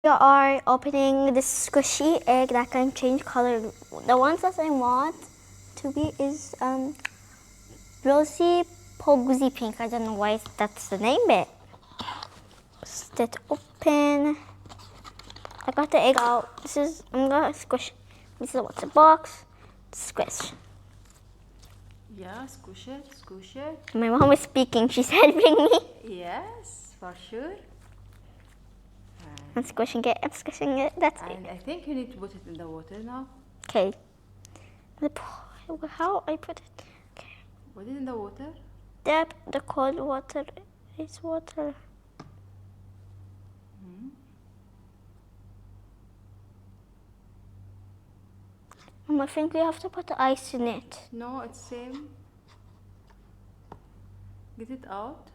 We are opening this squishy egg that can change color. The ones that I want to be is rosy posy pink. I don't know why that's the name, but let open. I got the egg out. I'm gonna squish. This is what's the box. Squish. Yeah, squish it, squish it. My mom is speaking. She's helping me. Yes, for sure. I'm squishing it. I'm squishing it. That's it. And I think you need to put it in the water now. Okay. How I put it? Okay. Put it in the water. Dip the cold water. It's water. I think we have to put ice in it. No, it's same. Get it out.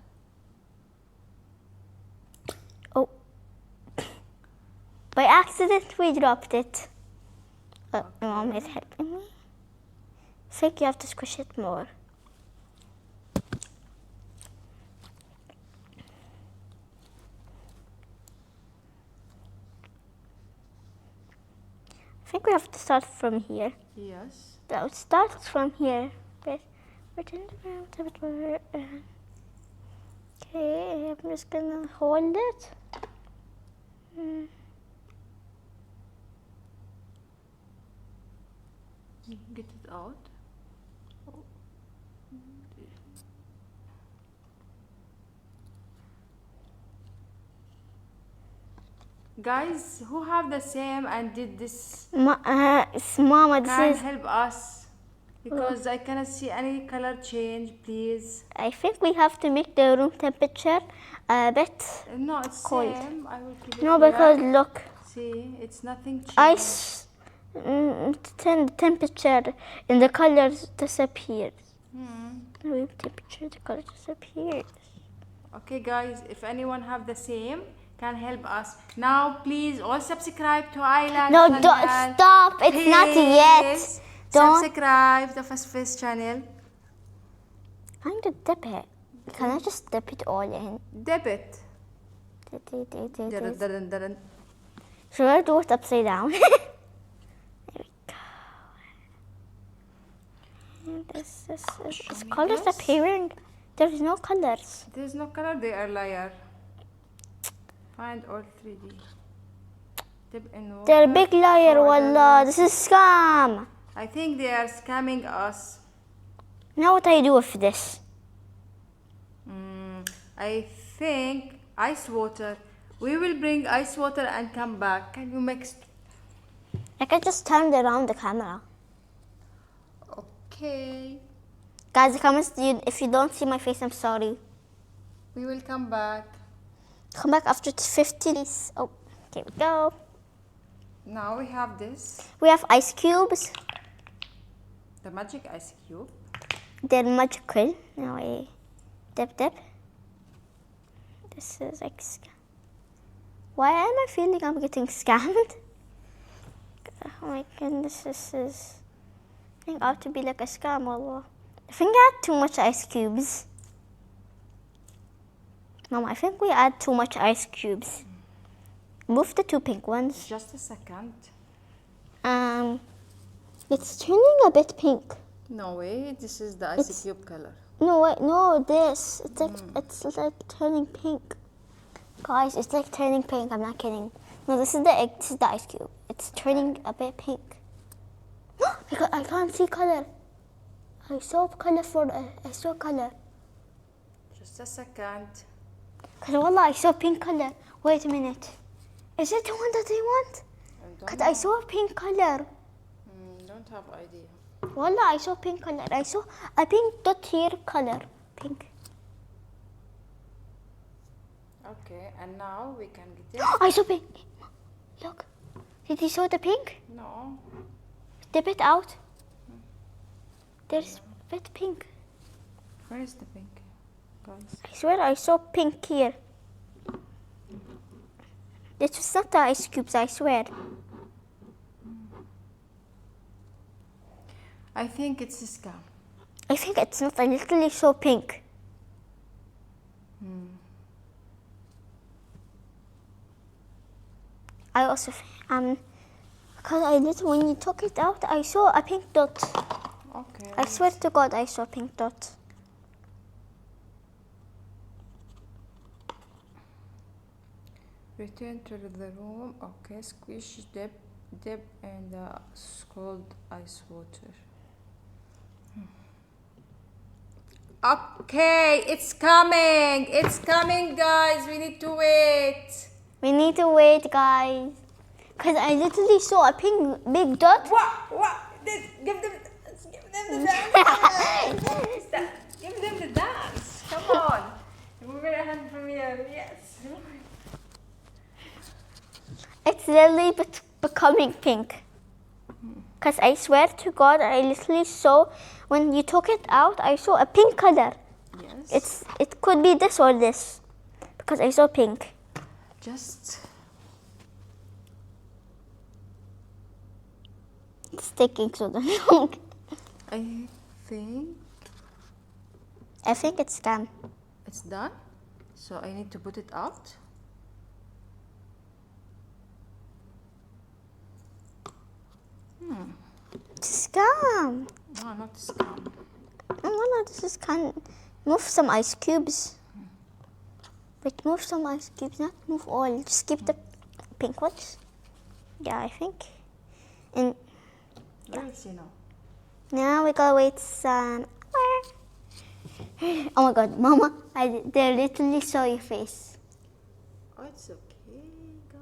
Oh. By accident, we dropped it. My mom is helping me. I think you have to squish it more. I think we have to start from here. Yes. No, it starts from here. But okay, I'm just gonna hold it. Get it out. Guys, who have the same and did this It's Mama, can this is. help us because I cannot see any color change, please. I think we have to make the room temperature a bit No, it's cold. same. I will keep it No, here. because look, See, it's nothing changed. ice, the temperature and the colors disappears. Room temperature, the color disappears. Okay guys, if anyone have the same, can help us. Now please all subscribe to Island No, channel. don't stop. It's not yet. Please Don't. subscribe to Fast channel. I'm going to dip it. Can I just dip it all in? Dip it. Dun. Should I do it upside down? There we go. And this colors this. appearing. There is no colors. There's no color, they are liar. Find all 3D. Dip in water. They're a big liar, Oh, wallah. This is scam. I think they are scamming us. Now what I do with this? I think ice water. We will bring ice water and come back. Can you mix? I can just turn around the camera. Okay. Guys, the comments, if you don't see my face, I'm sorry. We will come back. Come back after 50 days. Oh, here we go. Now we have this. We have ice cubes. The magic ice cube. They're magical. Now I dip. This is like why am I feeling I'm getting scammed? Oh my goodness, this is I think I have to be like a scam, wallah. I think I had too much ice cubes. Mom, I think we add too much ice cubes. Move the two pink ones. Just a second. It's turning a bit pink. No way. This is the ice cube color. No, wait, no, this. It's like turning pink. Guys, it's like turning pink. I'm not kidding. No, this is the egg. This is the ice cube. It's turning a bit pink. Because I can't see color. I saw color I saw color. Just a second. Cause wallah, I saw pink color. Wait a minute. Is it the one that I want? Cause I saw pink color. Don't have idea. Wallah, I saw pink color. I saw a pink dot here color. Pink. Okay, and now we can get it. I saw pink. Look. Did you saw the pink? No. Dip it out. There's a bit pink. Where is the pink? Guys. I swear I saw pink here. This was not the ice cubes, I swear. I think it's a scam. I think it's not. I literally saw pink. I also because when you took it out, I saw a pink dot. Okay. I swear to God, I saw a pink dot. Return to the room. Okay. Squish, dip in the cold ice water. Okay, it's coming. It's coming, guys. We need to wait. We need to wait, guys. Because I literally saw a pink big dot. What? Give them the dance. Give them the dance. Come on. Move your hand from here. Yes. It's literally becoming pink. Because I swear to God, I literally saw, when you took it out, I saw a pink color. Yes. It could be this or this. Because I saw pink. Just. It's taking so long. I think it's done. it's done. So I need to put it out. It's scam. No, not scam. No, this is move some ice cubes. But move some ice cubes, not move all. Just keep the pink ones. Yeah, I think. And Let's see now. now we gotta wait some. Oh my God, Mama! They literally saw your face. Oh, it's okay, guys.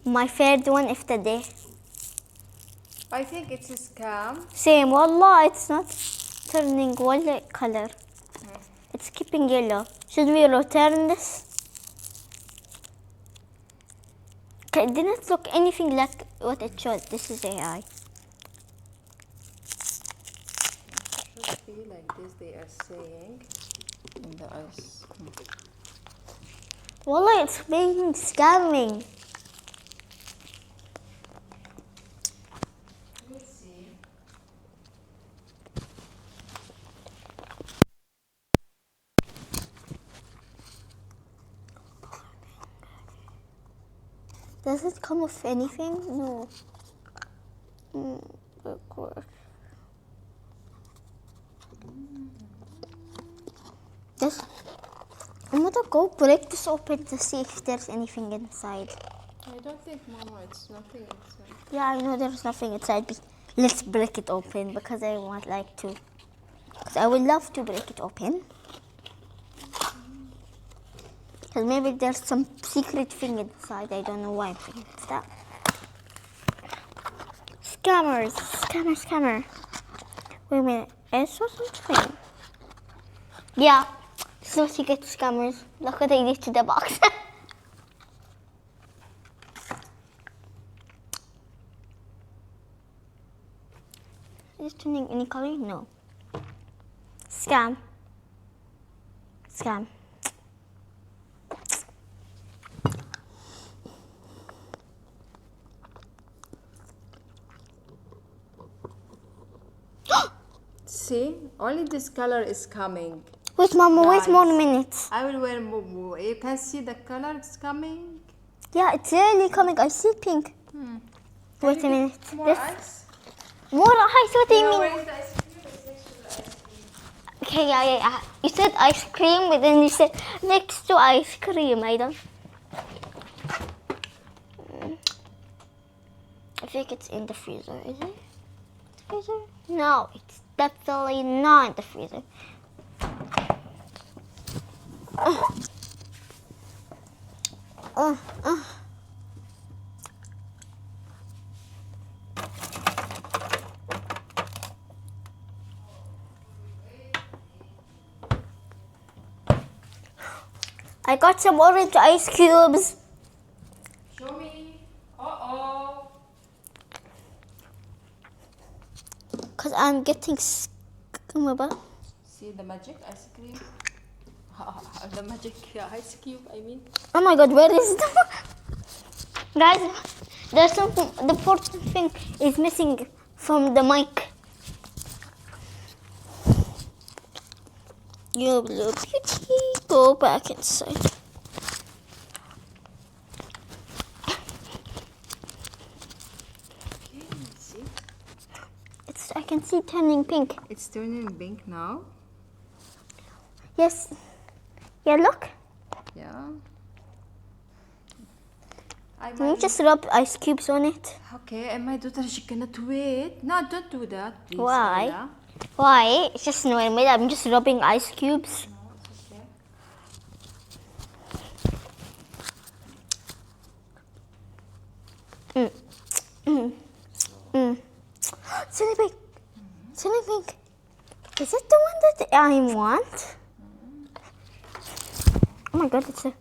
My favorite one of the day. I think it's a scam. Same, wallah, it's not turning wallet color. It's keeping yellow. Should we return this? It didn't look anything like what it showed. This is AI. It should be like this, they are saying in the ice. Wallah, it's being scamming. Let's see. Does it come with anything? No. Of course. I'm gonna go break this open to see if there's anything inside. I don't think, Mama, it's nothing inside. Yeah, I know there's nothing inside, but let's break it open because I want to. Because I would love to break it open. Because maybe there's some secret thing inside. I don't know why I'm thinking it's that. Scammer. Wait a minute. I saw something. Yeah. So secret scammers. Look what I did to the box. Is it turning any color? No. Scam. See, only this color is coming. Wait, Mama, wait Guys. more minutes. I will wear more. You can see the color is coming. Yeah, it's really coming. I see pink. Wait a minute. More ice. More ice? What do you No, mean? where is the ice cream? It's next to the ice cream. Okay, yeah. You said ice cream, but then you said next to ice cream. I don't. I think it's in the freezer. Is it? Freezer? No, it's definitely not in the freezer. I got some orange ice cubes. Show me. Uh-oh. Because I'm getting scammed. See the magic ice cream? The magic ice cube, I mean. Oh my God, where is the... Guys, there's something, the important thing is missing from the mic. You little beauty. Go back inside. Okay, let's see. I can see turning pink. It's turning pink now. Yes. Yeah, look. Yeah. Can you just rub ice cubes on it? Okay, and my daughter, she cannot wait. No, don't do that, please. Why? Ayla. Why? It's just annoying me. I'm just rubbing ice cubes. No, it's okay. Silly pink. Silly pink. Is it the one that I want? Oh my god, it's a...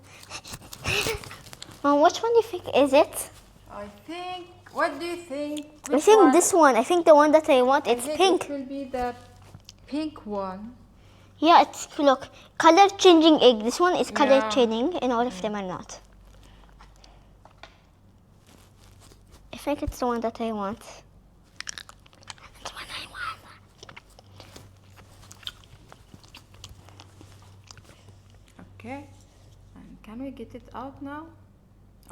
which one do you think is it? I think. What do you think? I think this one. I think the one that I want, it's I think pink. It will be the pink one. Yeah, it's, look, color changing egg. This one is color Yeah. changing and all of them are not. I think it's the one that I want. It's the one I want. Okay. And can we get it out now?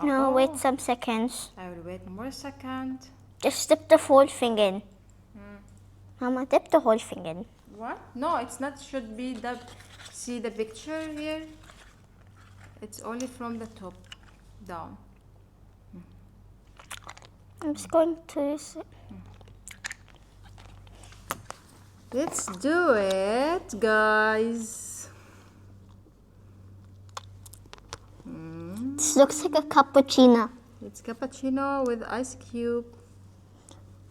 No, Oh, wait some seconds. I will wait more second. Just dip the whole thing in. Mama, dip the whole thing in. What? No, it's not. Should be the. See the picture here? It's only from the top down. I'm just going to use it. Let's do it, guys. This looks like a cappuccino. It's cappuccino with ice cube.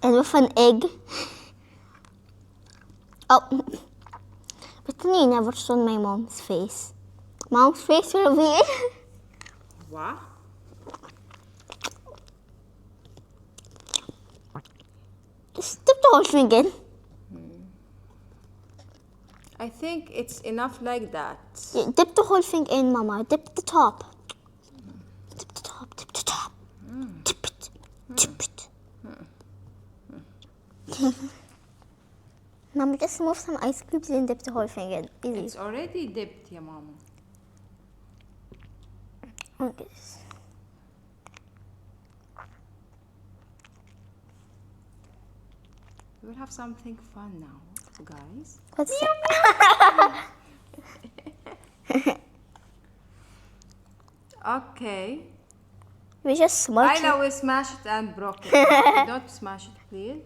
And with an egg. Oh. But then you never saw my mom's face. Mom's face will be... What? Just dip the whole thing in. I think it's enough like that. Yeah, dip the whole thing in, Mama. Dip the top. Dip the top, dip the top. Dip it, dip it. Mama, just move some ice cubes and dip the whole thing in. Easy. It's already dipped, yeah, mama. Okay. We'll have something fun now, guys. What's that? Okay. We just smudge I know we smash it and broke it. Don't smash it, please.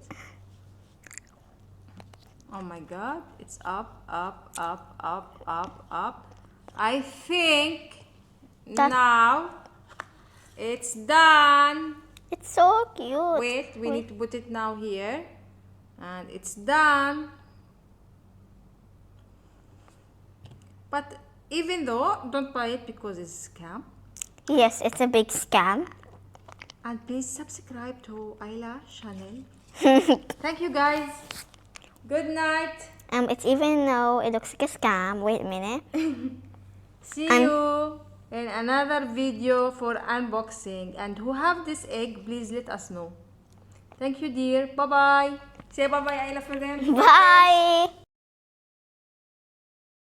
Oh my god. It's up, up, up, up, up, up. I think now it's done. It's so cute. Wait, we need to put it now here. And it's done. But even though, don't buy it because it's a scam. Yes, it's a big scam. And please subscribe to Ayla channel. Thank you guys. Good night. It's even though it looks like a scam. Wait a minute. See you in another video for unboxing. And who have this egg, please let us know. Thank you, dear. Bye-bye. Say bye-bye, Ayla, for them. Bye.